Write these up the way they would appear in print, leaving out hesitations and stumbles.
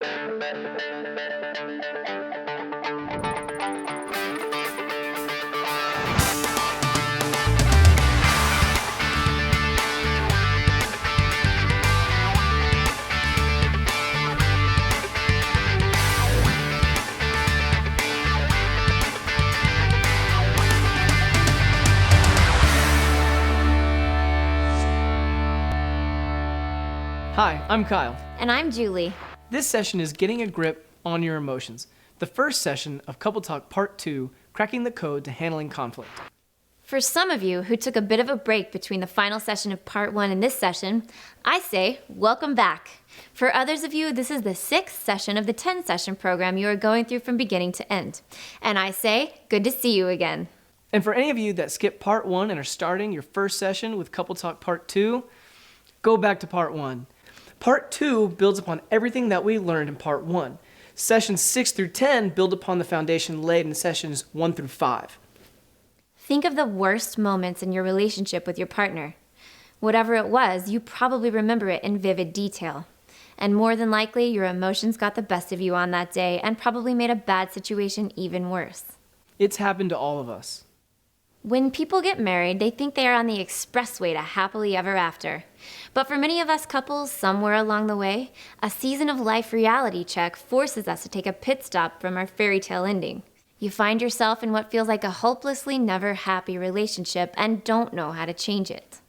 Hi, I'm Kyle. And I'm Julie. This session is Getting a Grip on Your Emotions, the first session of Couple Talk Part 2, Cracking the Code to Handling Conflict. For some of you who took a bit of a break between the final session of Part 1 and this session, I say, welcome back. For others of you, this is the 6th session of the 10-session program you are going through from beginning to end. And I say, good to see you again. And for any of you that skipped Part 1 and are starting your first session with Couple Talk Part 2, go back to Part 1. Part 2 builds upon everything that we learned in Part 1. Sessions 6 through 10 build upon the foundation laid in sessions 1 through 5. Think of the worst moments in your relationship with your partner. Whatever it was, you probably remember it in vivid detail. And more than likely, your emotions got the best of you on that day and probably made a bad situation even worse. It's happened to all of us. When people get married, they think they are on the expressway to happily ever after. But for many of us couples, somewhere along the way, a season of life reality check forces us to take a pit stop from our fairy tale ending. You find yourself in what feels like a hopelessly never happy relationship and don't know how to change it.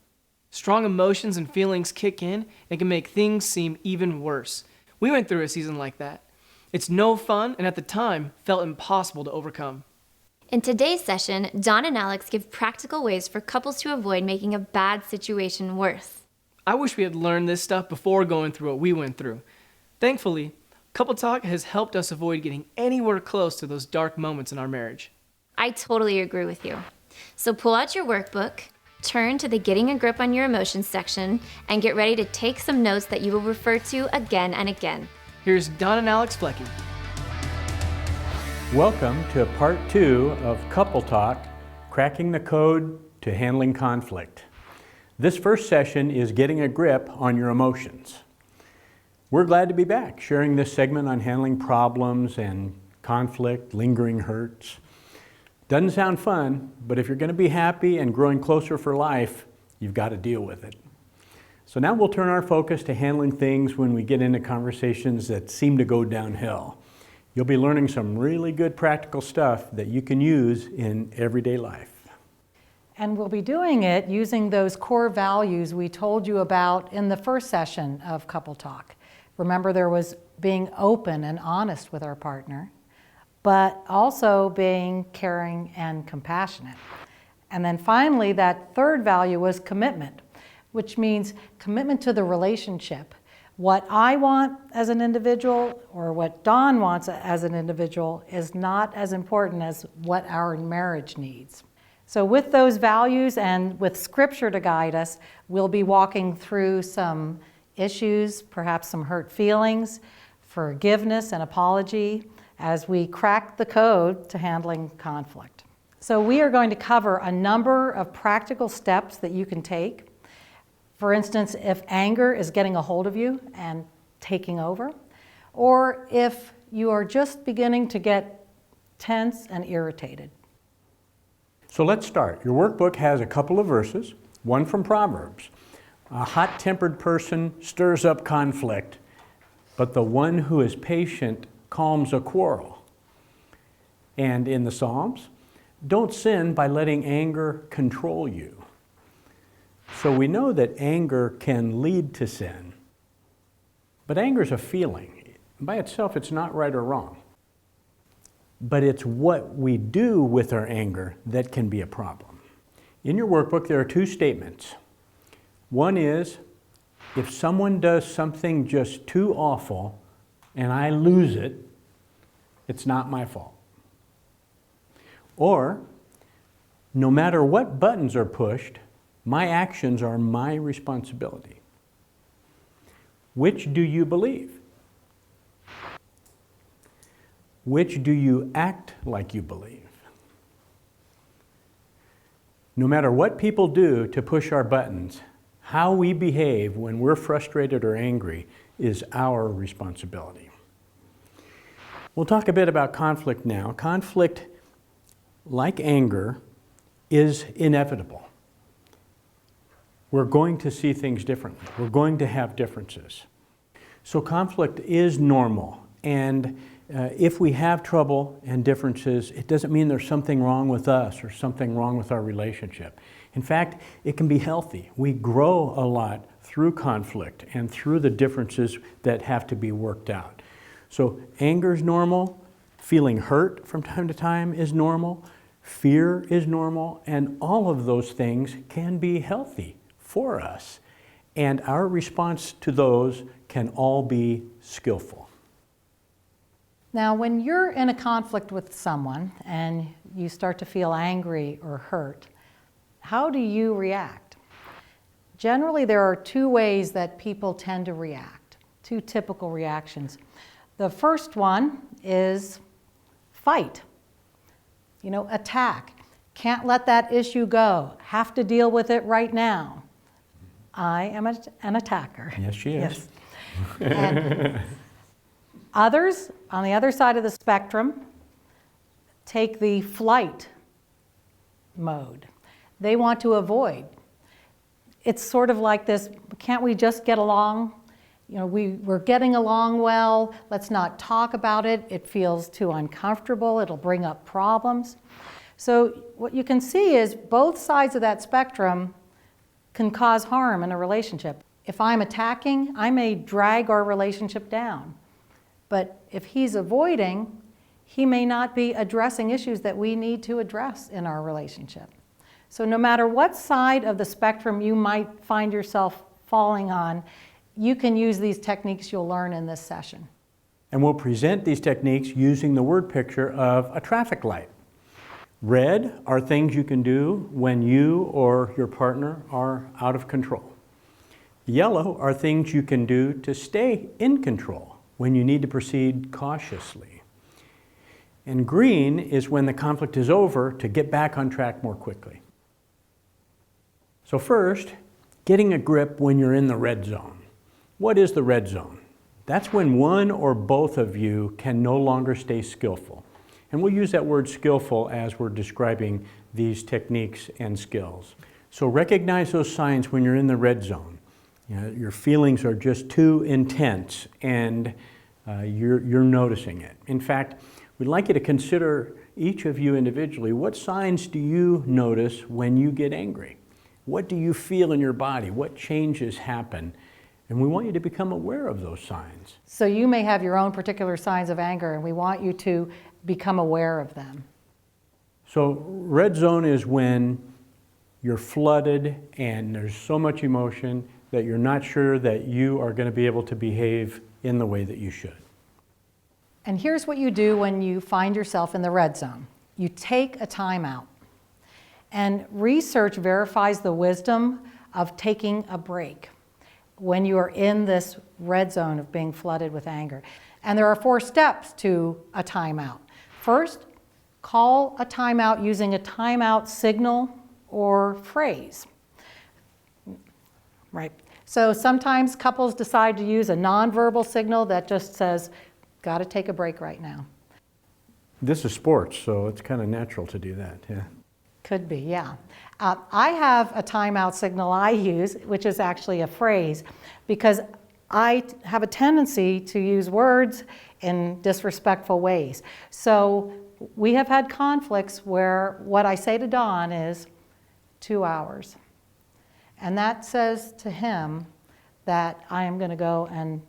Strong emotions and feelings kick in and can make things seem even worse. We went through a season like that. It's no fun and at the time felt impossible to overcome. In today's session, Don and Alex give practical ways for couples to avoid making a bad situation worse. I wish we had learned this stuff before going through what we went through. Thankfully, Couple Talk has helped us avoid getting anywhere close to those dark moments in our marriage. I totally agree with you. So pull out your workbook, turn to the Getting a Grip on Your Emotions section, and get ready to take some notes that you will refer to again and again. Here's Don and Alex Flecky. Welcome to Part 2 of Couple Talk, Cracking the Code to Handling Conflict. This first session is Getting a Grip on Your Emotions. We're glad to be back, sharing this segment on handling problems and conflict, lingering hurts. Doesn't sound fun, but if you're going to be happy and growing closer for life, you've got to deal with it. So now we'll turn our focus to handling things when we get into conversations that seem to go downhill. You'll be learning some really good practical stuff that you can use in everyday life. And we'll be doing it using those core values we told you about in the first session of Couple Talk. Remember, there was being open and honest with our partner, but also being caring and compassionate. And then finally, that third value was commitment, which means commitment to the relationship. What I want as an individual or what Don wants as an individual is not as important as what our marriage needs. So with those values and with scripture to guide us, we'll be walking through some issues, perhaps some hurt feelings, forgiveness and apology as we crack the code to handling conflict. So we are going to cover a number of practical steps that you can take. For instance, if anger is getting a hold of you and taking over, or if you are just beginning to get tense and irritated. So let's start. Your workbook has a couple of verses, one from Proverbs. A hot-tempered person stirs up conflict, but the one who is patient calms a quarrel. And in the Psalms, don't sin by letting anger control you. So we know that anger can lead to sin. But anger is a feeling. By itself, it's not right or wrong. But it's what we do with our anger that can be a problem. In your workbook, there are two statements. One is, if someone does something just too awful and I lose it, it's not my fault. Or, no matter what buttons are pushed, my actions are my responsibility. Which do you believe? Which do you act like you believe? No matter what people do to push our buttons, how we behave when we're frustrated or angry is our responsibility. We'll talk a bit about conflict now. Conflict, like anger, is inevitable. We're going to see things differently. We're going to have differences. So conflict is normal, and if we have trouble and differences, it doesn't mean there's something wrong with us or something wrong with our relationship. In fact, it can be healthy. We grow a lot through conflict and through the differences that have to be worked out. So anger is normal, feeling hurt from time to time is normal, fear is normal, and all of those things can be healthy for us. And our response to those can all be skillful. Now, when you're in a conflict with someone and you start to feel angry or hurt, how do you react? Generally, there are two ways that people tend to react, two typical reactions. The first one is fight, attack. Can't let that issue go. Have to deal with it right now. I am an attacker. Yes, she is. Yes. And others, on the other side of the spectrum, take the flight mode. They want to avoid. It's sort of like this, can't we just get along? We're getting along well, let's not talk about it. It feels too uncomfortable, it'll bring up problems. So what you can see is both sides of that spectrum can cause harm in a relationship. If I'm attacking, I may drag our relationship down. But if he's avoiding, he may not be addressing issues that we need to address in our relationship. So no matter what side of the spectrum you might find yourself falling on, you can use these techniques you'll learn in this session. And we'll present these techniques using the word picture of a traffic light. Red are things you can do when you or your partner are out of control. Yellow are things you can do to stay in control when you need to proceed cautiously. And green is when the conflict is over to get back on track more quickly. So first, getting a grip when you're in the red zone. What is the red zone? That's when one or both of you can no longer stay skillful. And we'll use that word skillful as we're describing these techniques and skills. So recognize those signs when you're in the red zone. Your feelings are just too intense and you're noticing it. In fact, we'd like you to consider, each of you individually, what signs do you notice when you get angry? What do you feel in your body? What changes happen? And we want you to become aware of those signs. So you may have your own particular signs of anger, and we want you to become aware of them. So red zone is when you're flooded and there's so much emotion that you're not sure that you are going to be able to behave in the way that you should. And here's what you do when you find yourself in the red zone. You take a timeout. And research verifies the wisdom of taking a break when you are in this red zone of being flooded with anger. And there are 4 steps to a timeout. First, call a timeout using a timeout signal or phrase. Right. So sometimes couples decide to use a nonverbal signal that just says, got to take a break right now. This is sports, so it's kind of natural to do that, yeah. Could be, yeah. I have a timeout signal I use, which is actually a phrase, because I have a tendency to use words in disrespectful ways. So we have had conflicts where what I say to Don is 2 hours. And that says to him that I am going to go and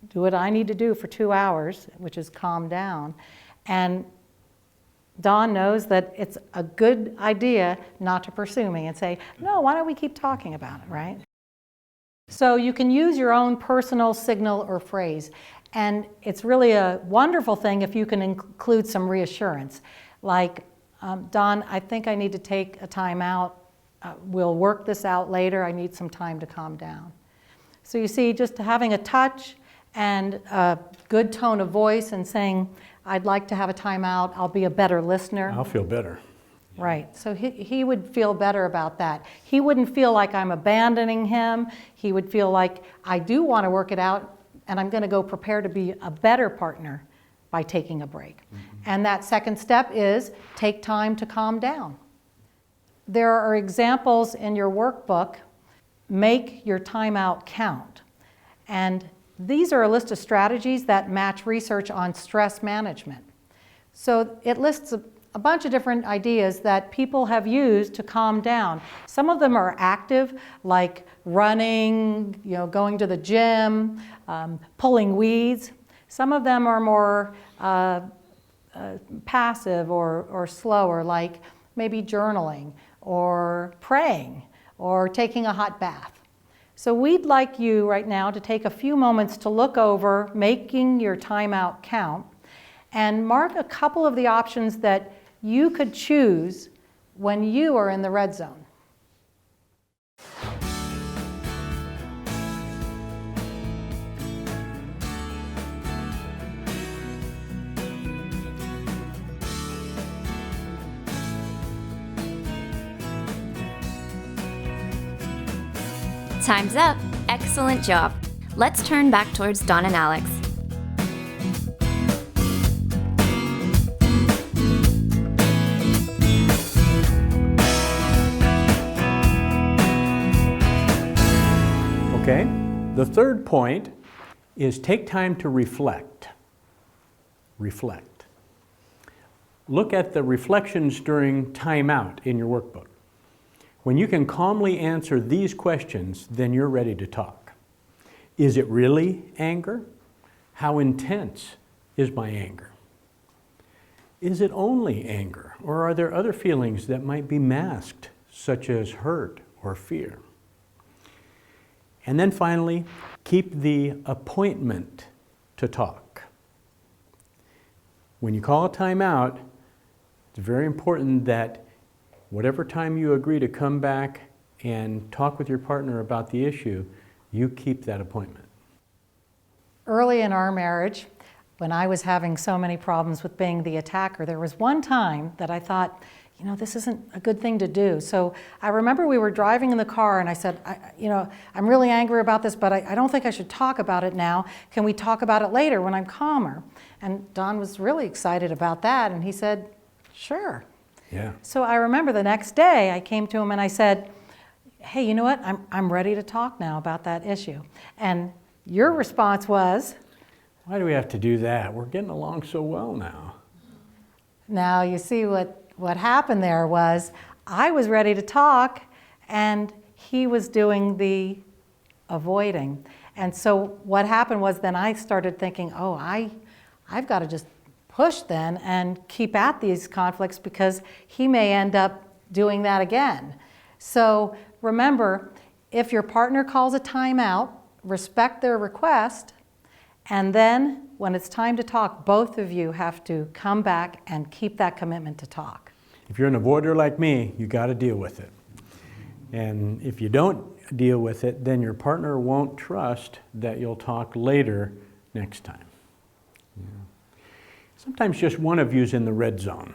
do what I need to do for 2 hours, which is calm down. And Don knows that it's a good idea not to pursue me and say, no, why don't we keep talking about it, right? So you can use your own personal signal or phrase. And it's really a wonderful thing if you can include some reassurance. Like, Don, I think I need to take a time out. We'll work this out later. I need some time to calm down. So you see, just having a touch and a good tone of voice and saying, I'd like to have a time out. I'll be a better listener. I'll feel better. Right. So he would feel better about that. He wouldn't feel like I'm abandoning him. He would feel like I do want to work it out and I'm going to go prepare to be a better partner by taking a break. And that second step is take time to calm down. There are examples in your workbook, make your timeout count. And these are a list of strategies that match research on stress management. So it lists a bunch of different ideas that people have used to calm down. Some of them are active, like running, going to the gym, pulling weeds. Some of them are more passive or slower, like maybe journaling or praying or taking a hot bath. So we'd like you right now to take a few moments to look over making your timeout count and mark a couple of the options that you could choose when you are in the red zone. Time's up. Excellent job. Let's turn back towards Dawn and Alex. Okay, the third point is take time to reflect. Reflect. Look at the reflections during timeout in your workbook. When you can calmly answer these questions, then you're ready to talk. Is it really anger? How intense is my anger? Is it only anger, or are there other feelings that might be masked, such as hurt or fear? And then finally, keep the appointment to talk. When you call a timeout, it's very important that whatever time you agree to come back and talk with your partner about the issue, you keep that appointment. Early in our marriage, when I was having so many problems with being the attacker, there was one time that I thought, this isn't a good thing to do. So I remember we were driving in the car and I said, I'm really angry about this, but I don't think I should talk about it now. Can we talk about it later when I'm calmer? And Don was really excited about that, and he said, sure. Yeah. So I remember the next day I came to him and I said, hey, you know what? I'm ready to talk now about that issue. And your response was, why do we have to do that? We're getting along so well now. Now you see what happened there was I was ready to talk and he was doing the avoiding. And so what happened was then I started thinking, I've got to just push then and keep at these conflicts because he may end up doing that again. So remember, if your partner calls a timeout, respect their request, and then when it's time to talk, both of you have to come back and keep that commitment to talk. If you're an avoider like me, you got to deal with it. And if you don't deal with it, then your partner won't trust that you'll talk later next time. Yeah. Sometimes just one of you's in the red zone.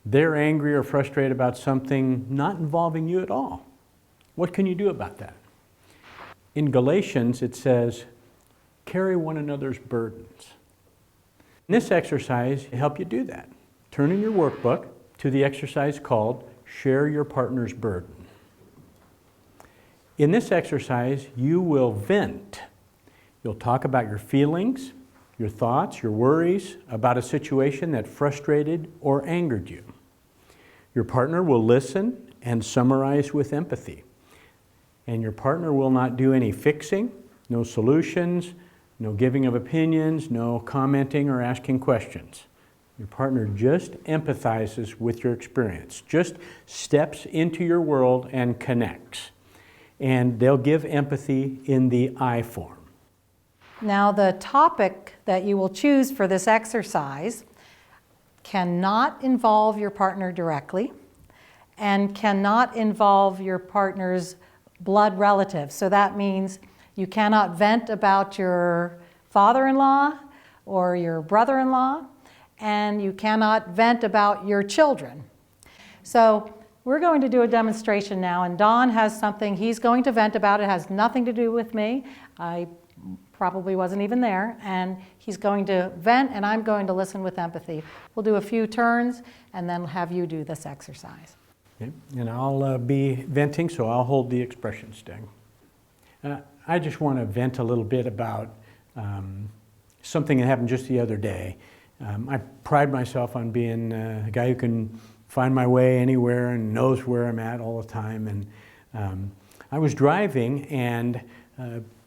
They're angry or frustrated about something not involving you at all. What can you do about that? In Galatians, it says, carry one another's burdens. In this exercise, help you do that. Turn in your workbook to the exercise called Share Your Partner's Burden. In this exercise, you will vent. You'll talk about your feelings, your thoughts, your worries about a situation that frustrated or angered you. Your partner will listen and summarize with empathy. And your partner will not do any fixing, no solutions, no giving of opinions, no commenting or asking questions. Your partner just empathizes with your experience, just steps into your world and connects. And they'll give empathy in the I form. Now, the topic that you will choose for this exercise cannot involve your partner directly and cannot involve your partner's blood relative. So that means you cannot vent about your father-in-law or your brother-in-law, and you cannot vent about your children. So we're going to do a demonstration now, and Don has something he's going to vent about. It has nothing to do with me. I probably wasn't even there, and he's going to vent and I'm going to listen with empathy. We'll do a few turns and then have you do this exercise. Okay. And I'll be venting, so I'll hold the expression stick. I just want to vent a little bit about something that happened just the other day. I pride myself on being a guy who can find my way anywhere and knows where I'm at all the time. And I was driving, and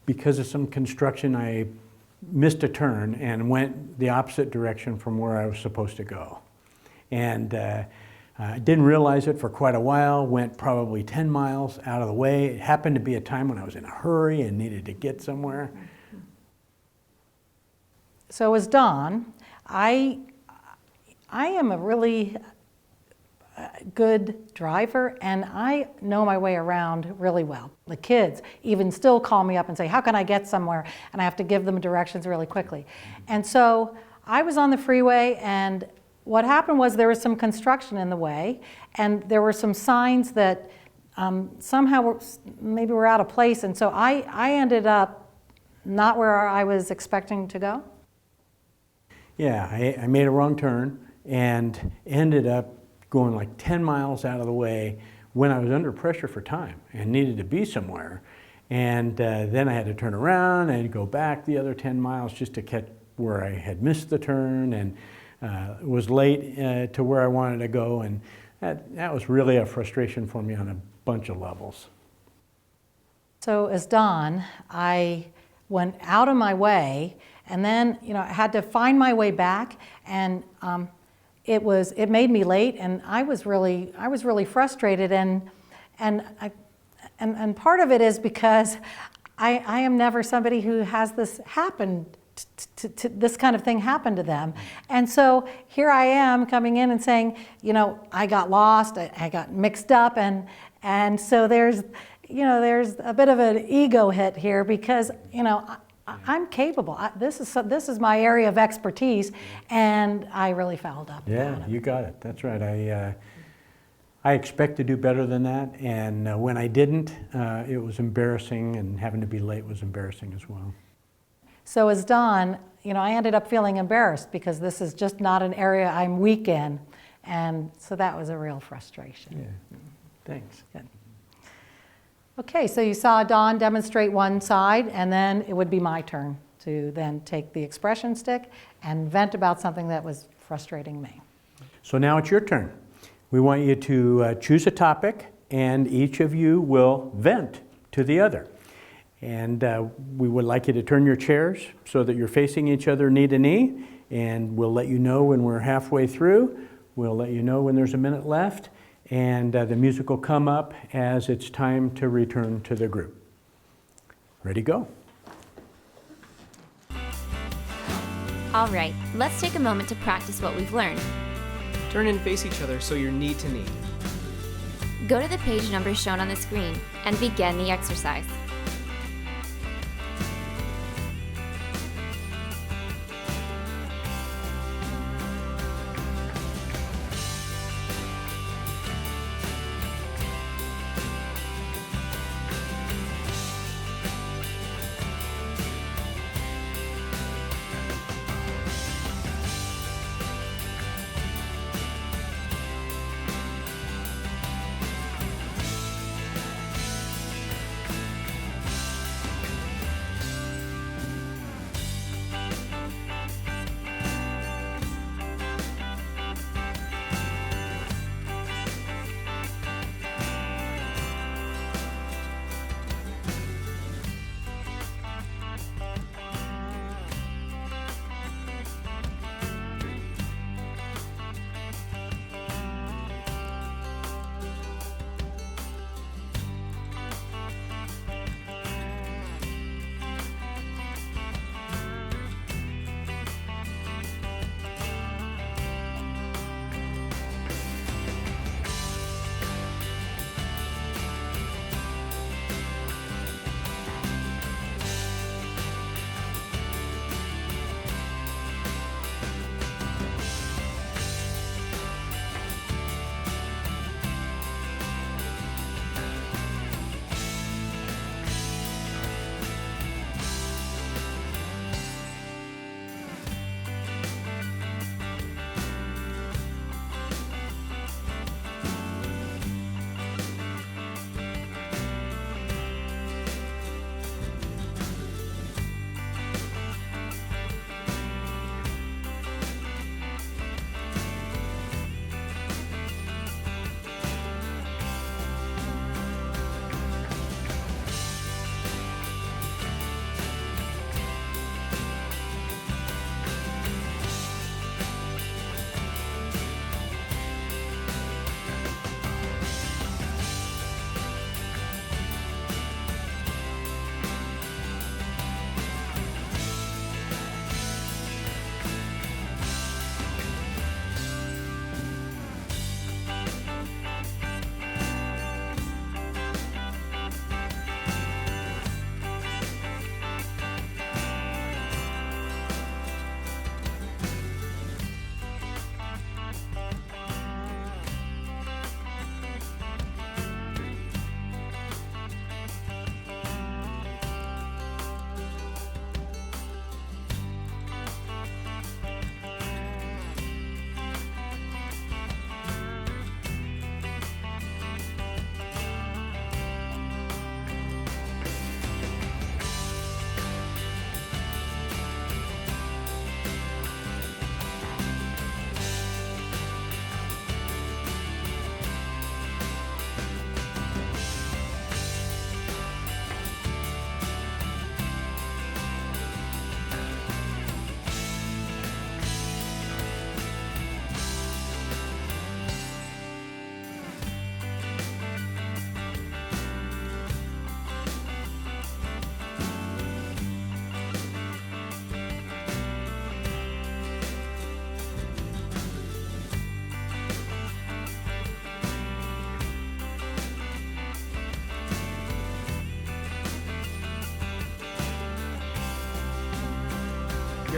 because of some construction, I missed a turn and went the opposite direction from where I was supposed to go. And I didn't realize it for quite a while, went probably 10 miles out of the way. It happened to be a time when I was in a hurry and needed to get somewhere. So as Don, I am a really good driver, and I know my way around really well. The kids even still call me up and say, how can I get somewhere? And I have to give them directions really quickly. And so I was on the freeway, and what happened was there was some construction in the way, and there were some signs that somehow maybe were out of place, and so I ended up not where I was expecting to go. Yeah, I made a wrong turn and ended up going like 10 miles out of the way when I was under pressure for time and needed to be somewhere. And then I had to turn around and go back the other 10 miles just to catch where I had missed the turn, and was late to where I wanted to go. And that was really a frustration for me on a bunch of levels. So as Don, I went out of my way, and then I had to find my way back, and it made me late, and I was really frustrated, and part of it is because I am never somebody who has this happen to this kind of thing happen to them. And so here I am coming in and saying, I got lost, I got mixed up, and so there's a bit of an ego hit here because I'm capable. This is my area of expertise, and I really fouled up. Yeah, you got it. That's right. I expect to do better than that, and when I didn't, it was embarrassing, and having to be late was embarrassing as well. So as Don, I ended up feeling embarrassed because this is just not an area I'm weak in, and so that was a real frustration. Yeah, thanks. Good. Okay, so you saw Don demonstrate one side, and then it would be my turn to then take the expression stick and vent about something that was frustrating me. So now it's your turn. We want you to choose a topic, and each of you will vent to the other. And we would like you to turn your chairs so that you're facing each other knee to knee, and we'll let you know when we're halfway through. We'll let you know when there's a minute left, and the music will come up as it's time to return to the group. Ready, go. All right, let's take a moment to practice what we've learned. Turn and face each other so you're knee to knee. Go to the page numbers shown on the screen and begin the exercise.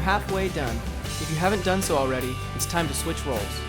halfway done. If you haven't done so already, it's time to switch roles.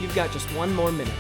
You've got just one more minute.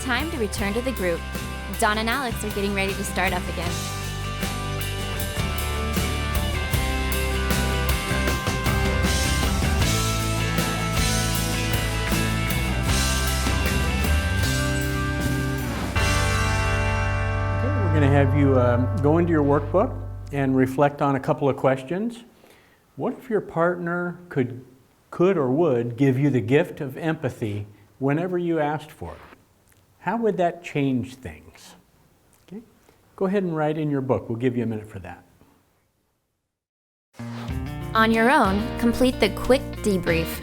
Time to return to the group. Dawn and Alex are getting ready to start up again. Okay, we're going to have you go into your workbook and reflect on a couple of questions. What if your partner could or would give you the gift of empathy whenever you asked for it? How would that change things? Okay. Go ahead and write in your book. We'll give you a minute for that. On your own, complete the quick debrief.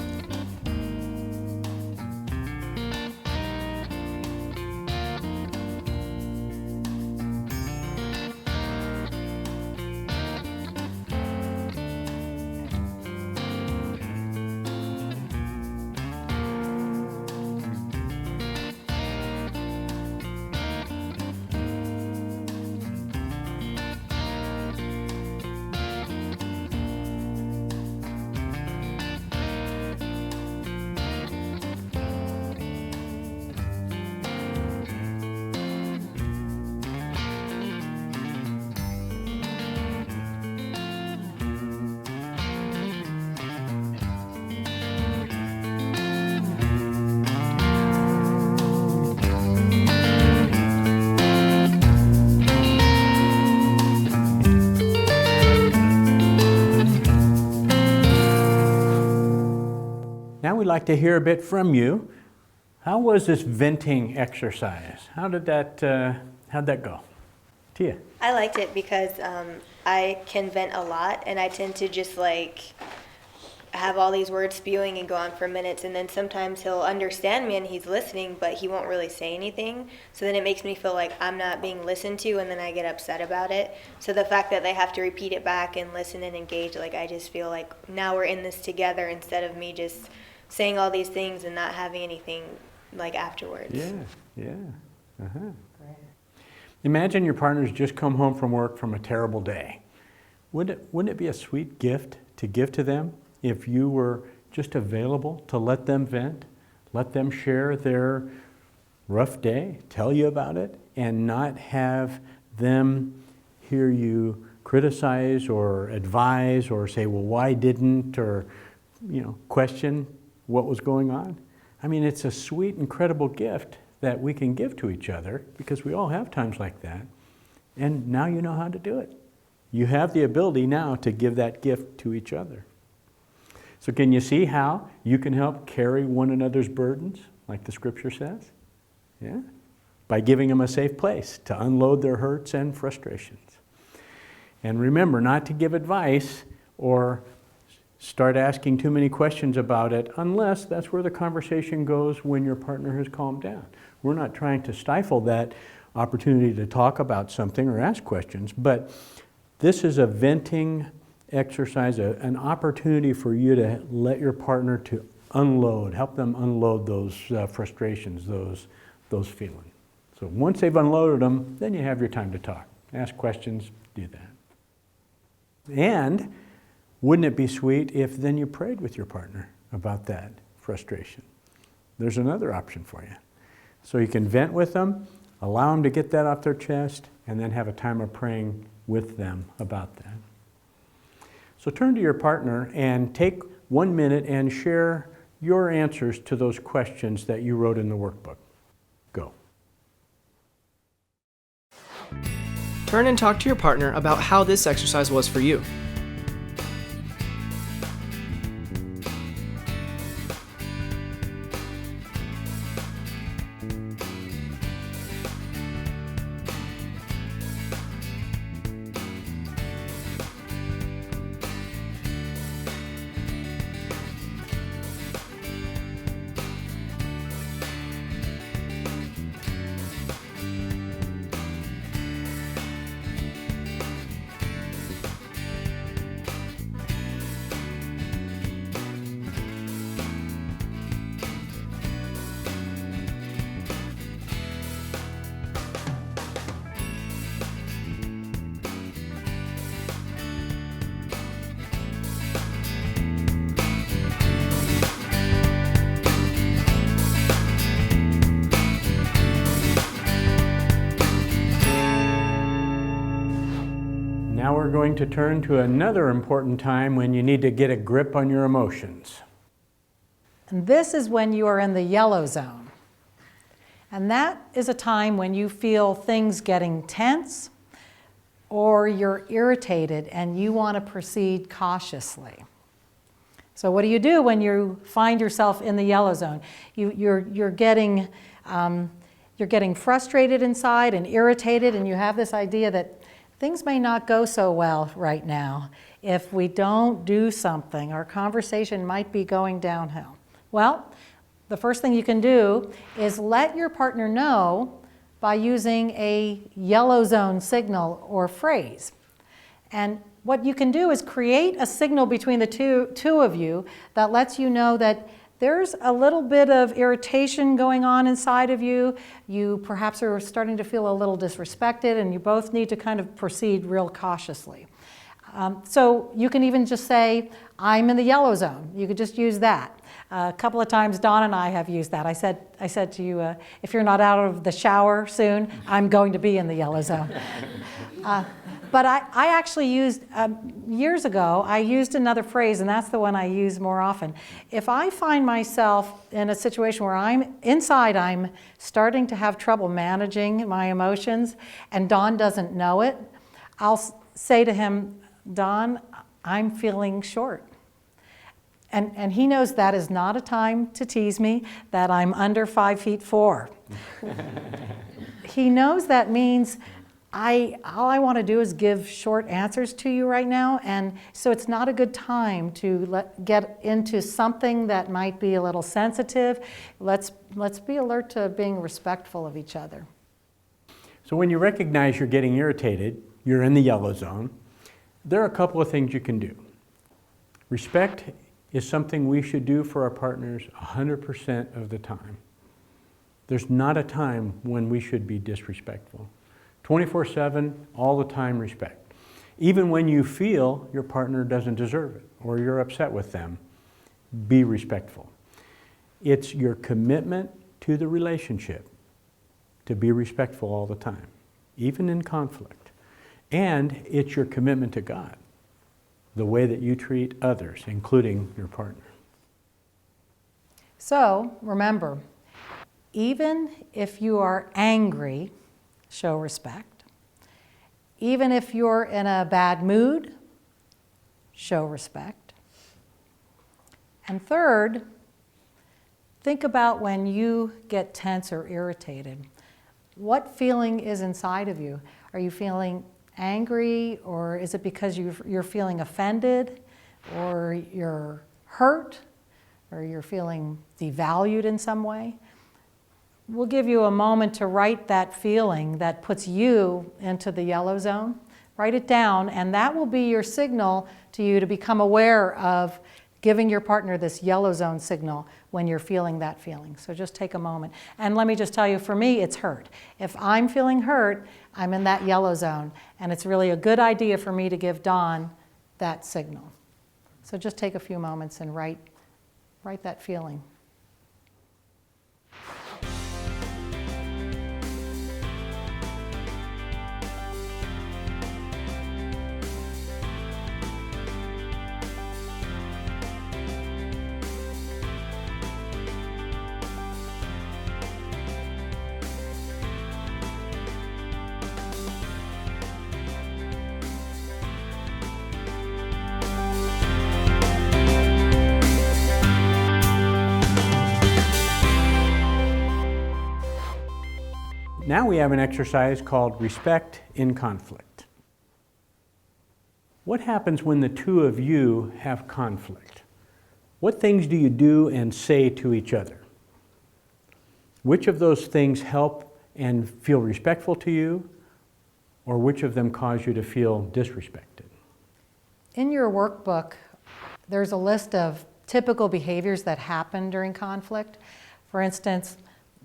like to hear a bit from you. How was this venting exercise? How'd that go? Tia? I liked it because I can vent a lot, and I tend to just have all these words spewing and go on for minutes, and then sometimes he'll understand me and he's listening, but he won't really say anything. So then it makes me feel like I'm not being listened to, and then I get upset about it. So the fact that they have to repeat it back and listen and engage, I just feel like now we're in this together instead of me just saying all these things and not having anything afterwards. Yeah. Imagine your partner's just come home from work from a terrible day. Wouldn't it be a sweet gift to give to them if you were just available to let them vent, let them share their rough day, tell you about it, and not have them hear you criticize or advise or say, well, why didn't, or question what was going on? I mean, it's a sweet, incredible gift that we can give to each other, because we all have times like that. And now you know how to do it. You have the ability now to give that gift to each other. So can you see how you can help carry one another's burdens, like the scripture says? Yeah? By giving them a safe place to unload their hurts and frustrations. And remember not to give advice or start asking too many questions about it unless that's where the conversation goes when your partner has calmed down. We're not trying to stifle that opportunity to talk about something or ask questions, but this is a venting exercise, an opportunity for you to let your partner to unload, help them unload those frustrations, those feelings. So once they've unloaded them, then you have your time to talk. Ask questions, do that. And wouldn't it be sweet if then you prayed with your partner about that frustration? There's another option for you. So you can vent with them, allow them to get that off their chest, and then have a time of praying with them about that. So turn to your partner and take 1 minute and share your answers to those questions that you wrote in the workbook. Go. Turn and talk to your partner about how this exercise was for you. Now we're going to turn to another important time when you need to get a grip on your emotions. And this is when you are in the yellow zone. And that is a time when you feel things getting tense or you're irritated and you want to proceed cautiously. So what do you do when you find yourself in the yellow zone? You're getting frustrated inside and irritated, and you have this idea that things may not go so well right now. If we don't do something, our conversation might be going downhill. Well, the first thing you can do is let your partner know by using a yellow zone signal or phrase. And what you can do is create a signal between the two of you that lets you know that there's a little bit of irritation going on inside of you. You perhaps are starting to feel a little disrespected, and you both need to kind of proceed real cautiously. So you can even just say, I'm in the yellow zone. You could just use that. A couple of times Dawn and I have used that. I said to you, if you're not out of the shower soon, I'm going to be in the yellow zone. But I actually used, years ago, I used another phrase, and that's the one I use more often. If I find myself in a situation where I'm starting to have trouble managing my emotions, and Don doesn't know it, I'll say to him, Don, I'm feeling short. And he knows that is not a time to tease me, that I'm under 5'4". He knows that means all I want to do is give short answers to you right now, and so it's not a good time to get into something that might be a little sensitive. Let's be alert to being respectful of each other. So when you recognize you're getting irritated, you're in the yellow zone, there are a couple of things you can do. Respect is something we should do for our partners 100% of the time. There's not a time when we should be disrespectful. 24/7, all the time, respect. Even when you feel your partner doesn't deserve it or you're upset with them, be respectful. It's your commitment to the relationship to be respectful all the time, even in conflict. And it's your commitment to God, the way that you treat others, including your partner. So remember, even if you are angry, show respect. Even if you're in a bad mood, show respect. And third, think about when you get tense or irritated. What feeling is inside of you? Are you feeling angry, or is it because you're feeling offended, or you're hurt, or you're feeling devalued in some way? We'll give you a moment to write that feeling that puts you into the yellow zone. Write it down, and that will be your signal to you to become aware of giving your partner this yellow zone signal when you're feeling that feeling. So just take a moment. And let me just tell you, for me, it's hurt. If I'm feeling hurt, I'm in that yellow zone, and it's really a good idea for me to give Dawn that signal. So just take a few moments and write that feeling. Now we have an exercise called Respect in Conflict. What happens when the two of you have conflict? What things do you do and say to each other? Which of those things help and feel respectful to you, or which of them cause you to feel disrespected? In your workbook, there's a list of typical behaviors that happen during conflict. For instance,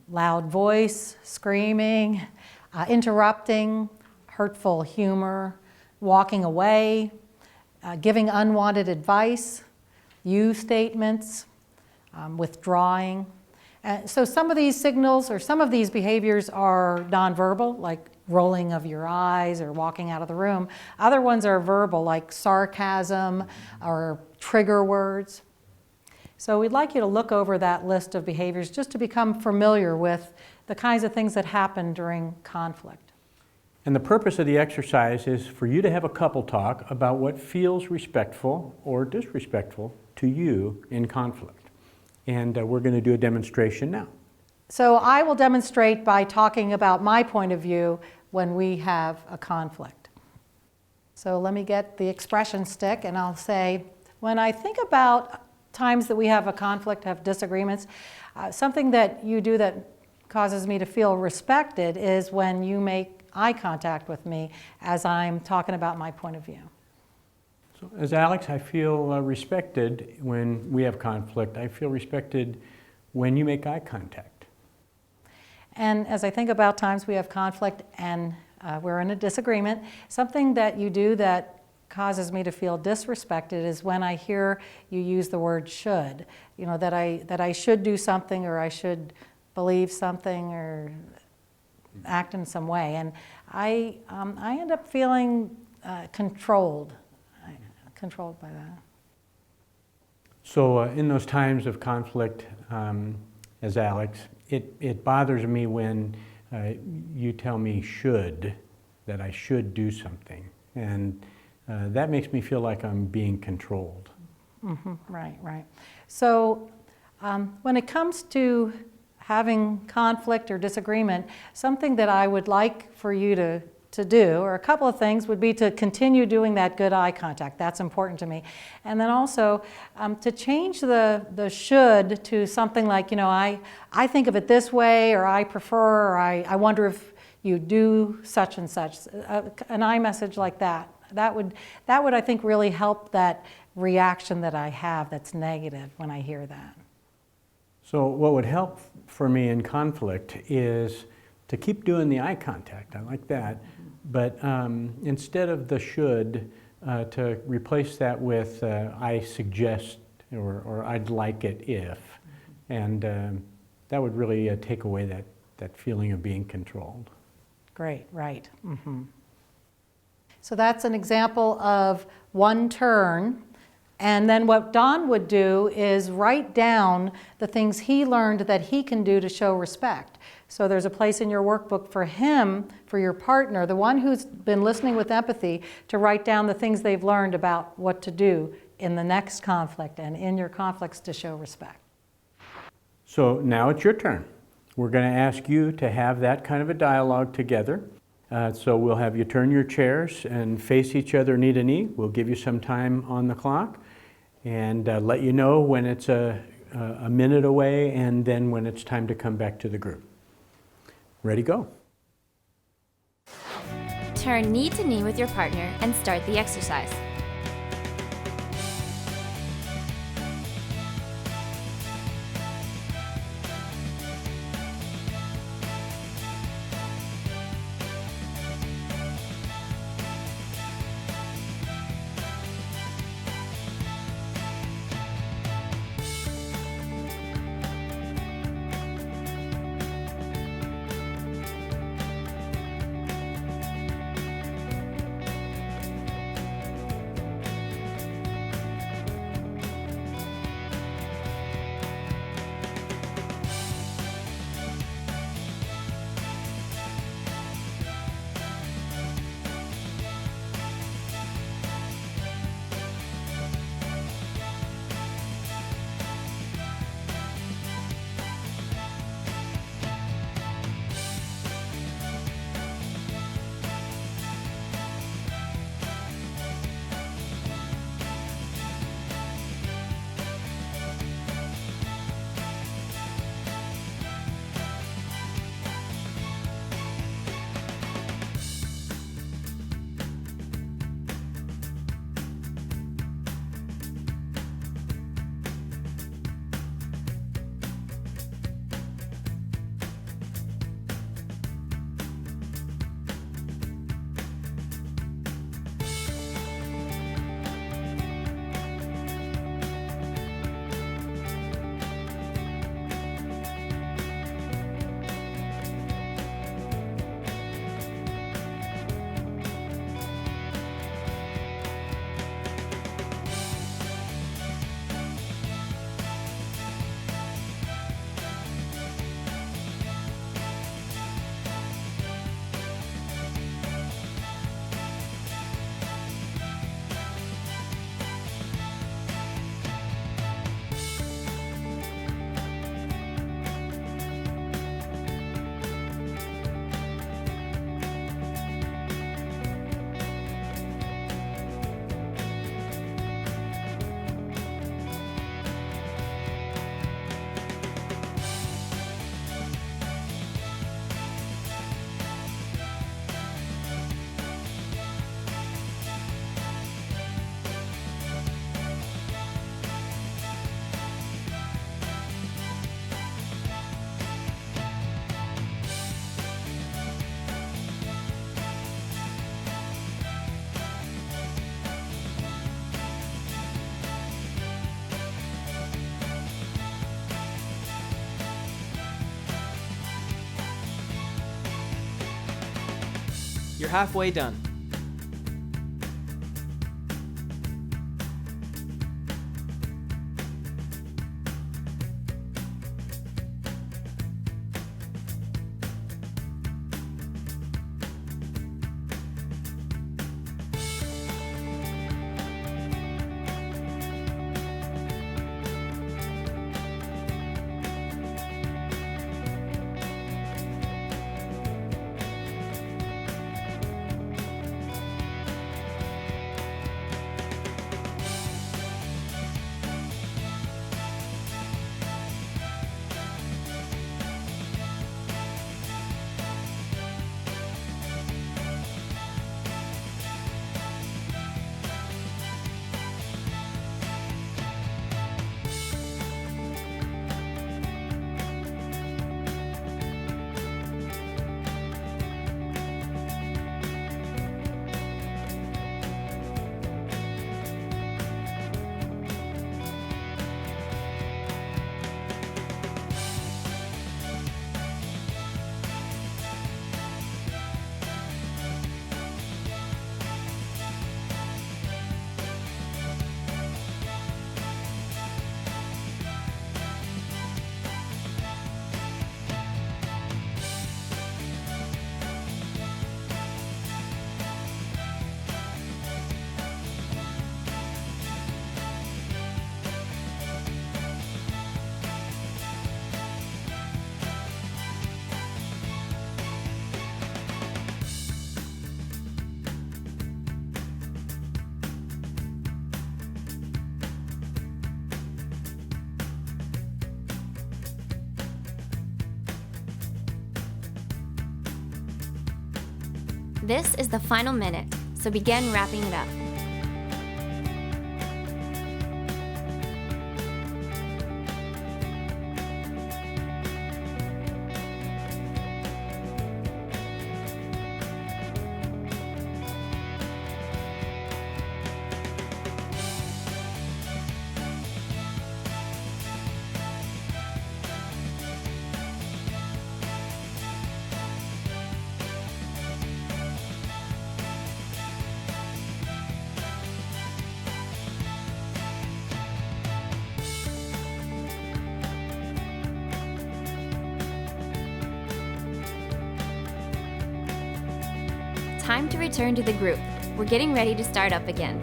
loud voice, screaming, interrupting, hurtful humor, walking away, giving unwanted advice, you statements, withdrawing. So some of these signals or some of these behaviors are nonverbal, like rolling of your eyes or walking out of the room. Other ones are verbal, like sarcasm or trigger words. So we'd like you to look over that list of behaviors just to become familiar with the kinds of things that happen during conflict. And the purpose of the exercise is for you to have a couple talk about what feels respectful or disrespectful to you in conflict. And we're going to do a demonstration now. So I will demonstrate by talking about my point of view when we have a conflict. So let me get the expression stick and I'll say, when I think about times that we have a conflict, have disagreements, something that you do that causes me to feel respected is when you make eye contact with me as I'm talking about my point of view. So as Alex, I feel respected when we have conflict. I feel respected when you make eye contact. And as I think about times we have conflict and we're in a disagreement, something that you do that causes me to feel disrespected is when I hear you use the word should. You know, that I should do something, or I should believe something, or act in some way. And I end up feeling controlled by that. So in those times of conflict, as Alex, it bothers me when you tell me that I should do something. And that makes me feel like I'm being controlled. Right, right. So when it comes to having conflict or disagreement, something that I would like for you to do, or a couple of things, would be to continue doing that good eye contact. That's important to me. And then also to change the should to something like, I think of it this way, or I prefer, or I wonder if you do such and such. An I message like that. That would, I think, really help that reaction that I have that's negative when I hear that. So what would help for me in conflict is to keep doing the eye contact. I like that. But instead of the should, to replace that with I suggest or I'd like it if. And that would really take away that feeling of being controlled. Great, right. So that's an example of one turn. And then what Don would do is write down the things he learned that he can do to show respect. So there's a place in your workbook for him, for your partner, the one who's been listening with empathy, to write down the things they've learned about what to do in the next conflict and in your conflicts to show respect. So now it's your turn. We're going to ask you to have that kind of a dialogue together. So we'll have you turn your chairs and face each other knee to knee. We'll give you some time on the clock and let you know when it's a minute away and then when it's time to come back to the group. Ready, go. Turn knee to knee with your partner and start the exercise. You're halfway done. This is the final minute, so begin wrapping it up. Time to return to the group. We're getting ready to start up again.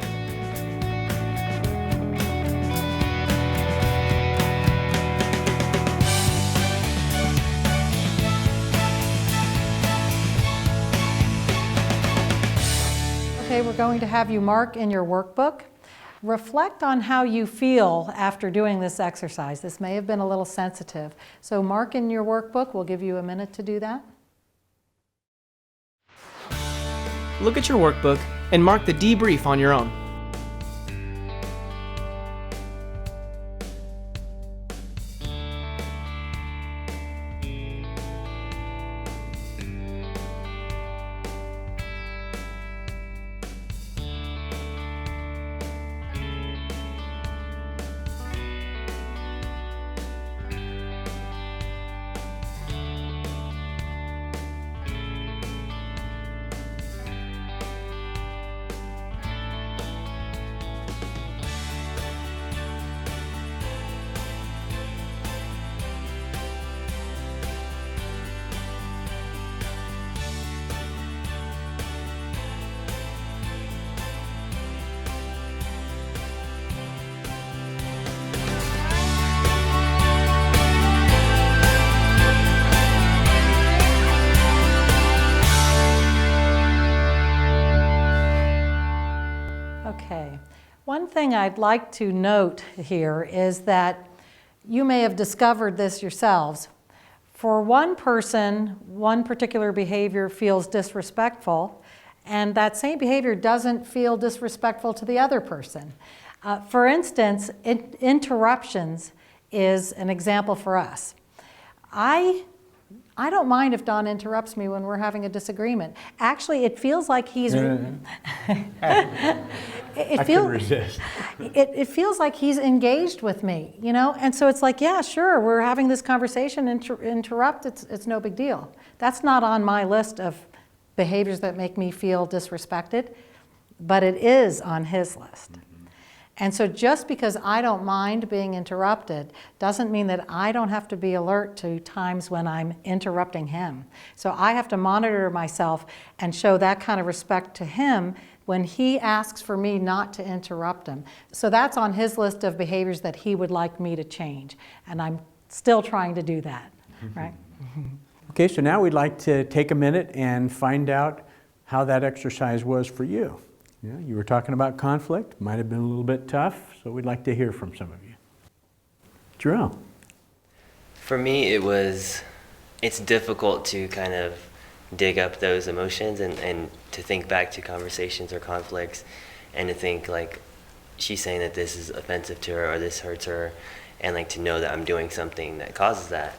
Okay, we're going to have you mark in your workbook. Reflect on how you feel after doing this exercise. This may have been a little sensitive. So mark in your workbook. We'll give you a minute to do that. Look at your workbook and mark the debrief on your own. Okay. One thing I'd like to note here is that you may have discovered this yourselves. For one person, one particular behavior feels disrespectful, and that same behavior doesn't feel disrespectful to the other person. For instance, interruptions is an example for us. I don't mind if Don interrupts me when we're having a disagreement. Actually, it feels like he's... I can resist. It feels like he's engaged with me, you know? And so it's like, yeah, sure, we're having this conversation, interrupt, it's no big deal. That's not on my list of behaviors that make me feel disrespected, but it is on his list. And so just because I don't mind being interrupted doesn't mean that I don't have to be alert to times when I'm interrupting him. So I have to monitor myself and show that kind of respect to him when he asks for me not to interrupt him. So that's on his list of behaviors that he would like me to change. And I'm still trying to do that, right? Okay, so now we'd like to take a minute and find out how that exercise was for you. Yeah, you were talking about conflict, might have been a little bit tough, so we'd like to hear from some of you. Jerome. For me, it's difficult to kind of dig up those emotions and to think back to conversations or conflicts and to think like, she's saying that this is offensive to her or this hurts her, and like to know that I'm doing something that causes that.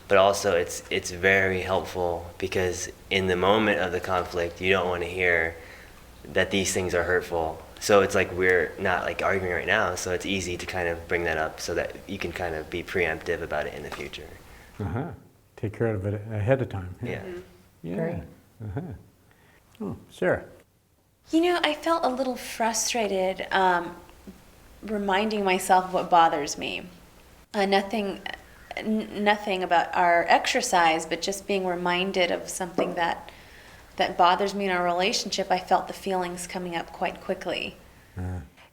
But also it's very helpful because in the moment of the conflict, you don't want to hear that these things are hurtful. So it's like we're not like arguing right now, so it's easy to kind of bring that up so that you can kind of be preemptive about it in the future. Take care of it ahead of time. Yeah. Yeah. Great. Oh, Sarah. You know, I felt a little frustrated reminding myself of what bothers me. Nothing about our exercise, but just being reminded of something that bothers me in our relationship. I felt the feelings coming up quite quickly.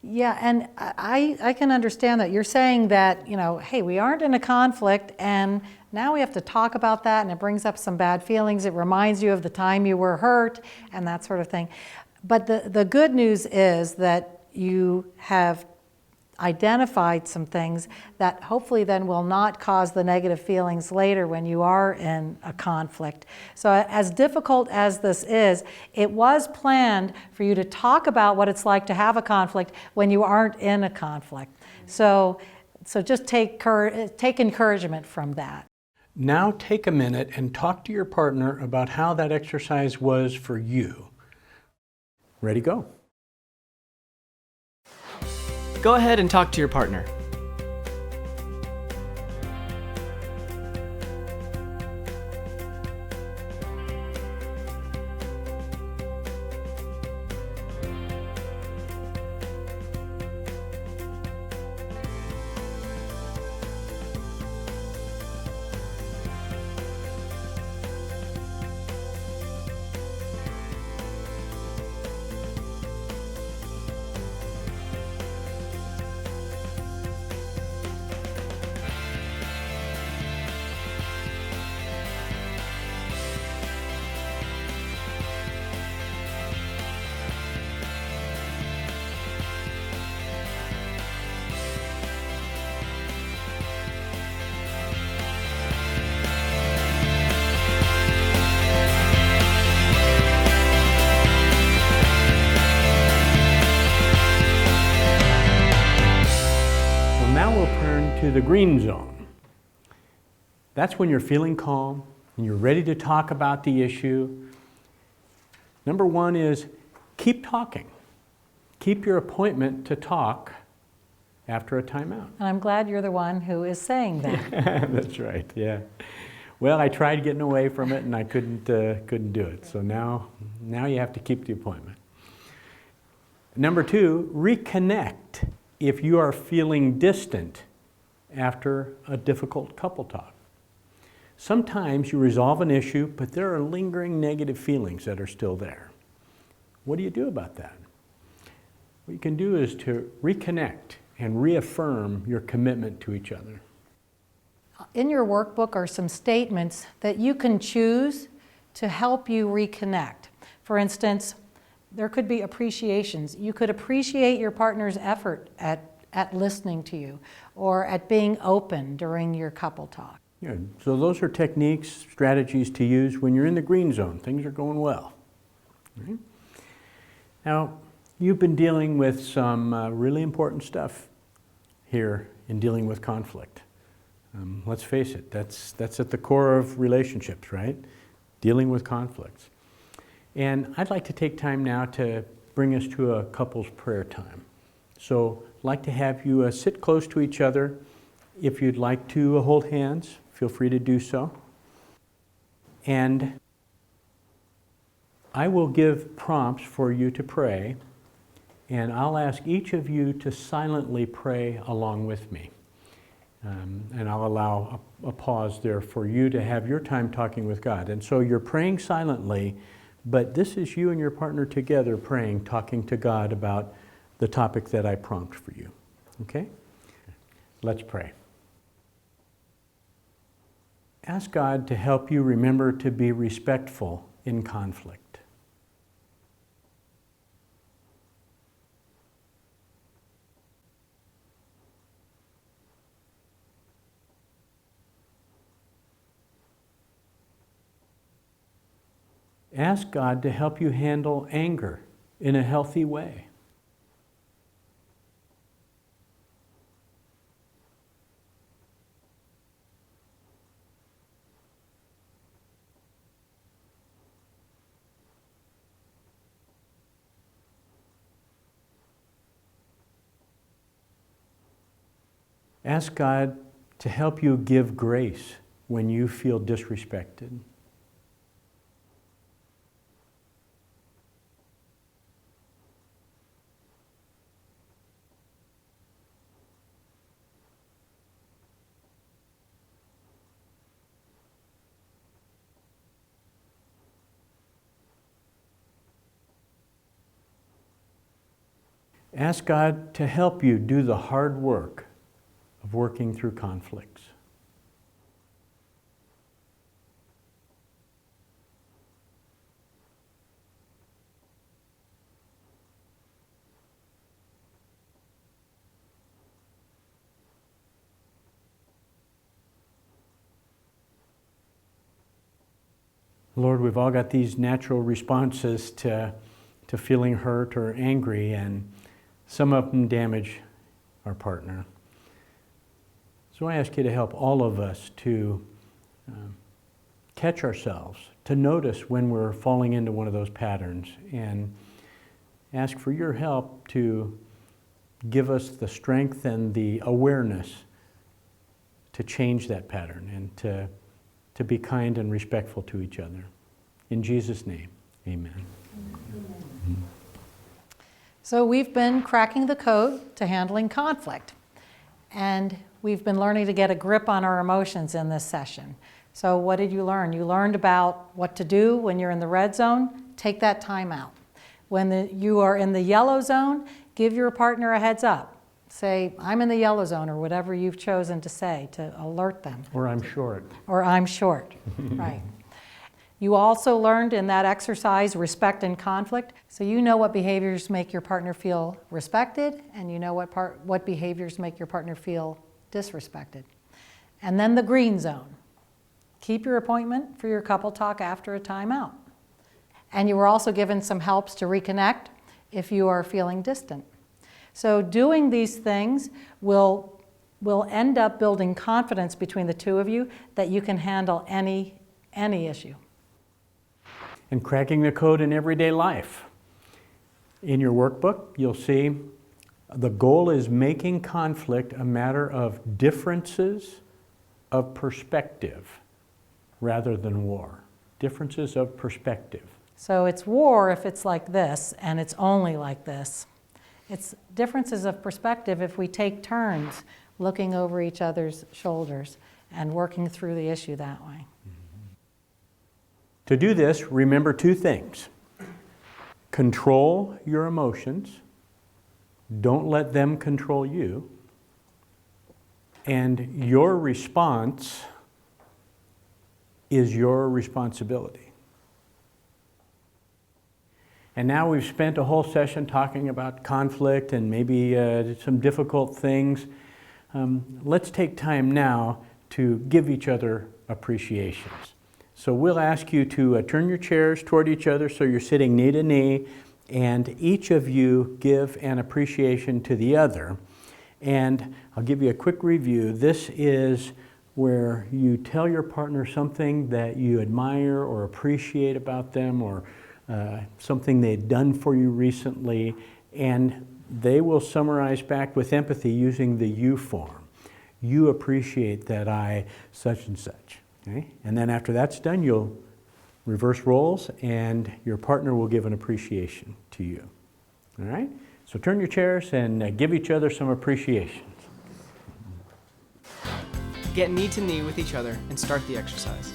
Yeah, and I can understand that. You're saying that, you know, hey, we aren't in a conflict, and now we have to talk about that, and it brings up some bad feelings. It reminds you of the time you were hurt, and that sort of thing. But the good news is that you have identified some things that hopefully then will not cause the negative feelings later when you are in a conflict. So as difficult as this is, it was planned for you to talk about what it's like to have a conflict when you aren't in a conflict. So just take encouragement from that. Now take a minute and talk to your partner about how that exercise was for you. Ready, go. Go ahead and talk to your partner. Now we'll turn to the green zone. That's when you're feeling calm and you're ready to talk about the issue. Number one is keep talking. Keep your appointment to talk after a timeout. And I'm glad you're the one who is saying that. That's right, yeah. Well, I tried getting away from it and I couldn't do it. So now you have to keep the appointment. Number two, reconnect if you are feeling distant after a difficult couple talk. Sometimes you resolve an issue, but there are lingering negative feelings that are still there. What do you do about that? What you can do is to reconnect and reaffirm your commitment to each other. In your workbook are some statements that you can choose to help you reconnect. For instance, there could be appreciations. You could appreciate your partner's effort at listening to you or at being open during your couple talk. Yeah, so those are techniques, strategies to use when you're in the green zone. Things are going well. Right? Now, you've been dealing with some really important stuff here in dealing with conflict. Let's face it, that's at the core of relationships, right? Dealing with conflicts. And I'd like to take time now to bring us to a couple's prayer time. So I'd like to have you sit close to each other. If you'd like to hold hands, feel free to do so. And I will give prompts for you to pray, and I'll ask each of you to silently pray along with me. And I'll allow a pause there for you to have your time talking with God. And so you're praying silently, but this is you and your partner together praying, talking to God about the topic that I prompt for you. Okay? Let's pray. Ask God to help you remember to be respectful in conflict. Ask God to help you handle anger in a healthy way. Ask God to help you give grace when you feel disrespected. Ask God to help you do the hard work of working through conflicts. Lord, we've all got these natural responses to feeling hurt or angry, and some of them damage our partner. So I ask you to help all of us to catch ourselves, to notice when we're falling into one of those patterns, and ask for your help to give us the strength and the awareness to change that pattern and to be kind and respectful to each other. In Jesus' name, amen. So we've been cracking the code to handling conflict, and we've been learning to get a grip on our emotions in this session. So what did you learn? You learned about what to do when you're in the red zone. Take that time out. When you are in the yellow zone, give your partner a heads up. Say, I'm in the yellow zone, or whatever you've chosen to say to alert them. Or I'm short. Or I'm short, right. You also learned in that exercise respect and conflict. So you know what behaviors make your partner feel respected, and you know what behaviors make your partner feel disrespected. And then the green zone. Keep your appointment for your couple talk after a timeout. And you were also given some helps to reconnect if you are feeling distant. So doing these things will end up building confidence between the two of you that you can handle any issue. And cracking the code in everyday life. In your workbook, you'll see the goal is making conflict a matter of differences of perspective rather than war. Differences of perspective. So it's war if it's like this, and it's only like this. It's differences of perspective if we take turns looking over each other's shoulders and working through the issue that way. To do this, remember two things. Control your emotions. Don't let them control you. And your response is your responsibility. And now we've spent a whole session talking about conflict and maybe some difficult things. Let's take time now to give each other appreciations. So we'll ask you to turn your chairs toward each other so you're sitting knee to knee, and each of you give an appreciation to the other. And I'll give you a quick review. This is where you tell your partner something that you admire or appreciate about them, or something they've done for you recently, and they will summarize back with empathy using the you form. You appreciate that I such and such. Okay? And then after that's done, you'll reverse roles, and your partner will give an appreciation to you. All right? So turn your chairs and give each other some appreciations. Get knee to knee with each other and start the exercise.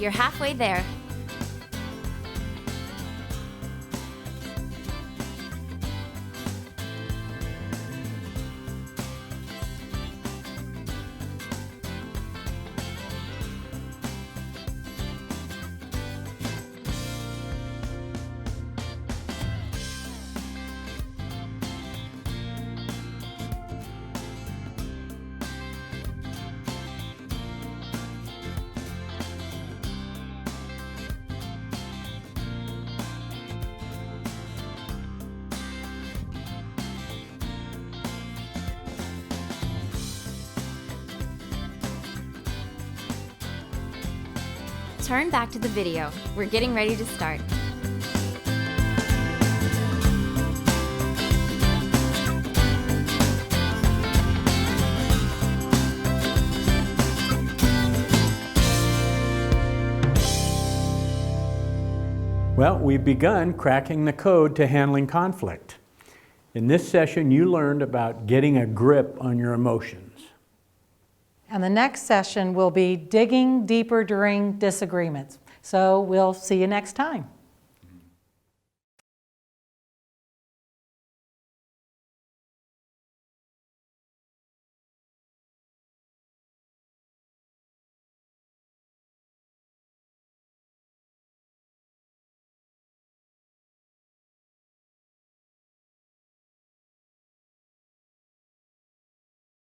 You're halfway there. Turn back to the video. We're getting ready to start. Well, we've begun cracking the code to handling conflict. In this session, you learned about getting a grip on your emotions. And the next session will be digging deeper during disagreements. So we'll see you next time.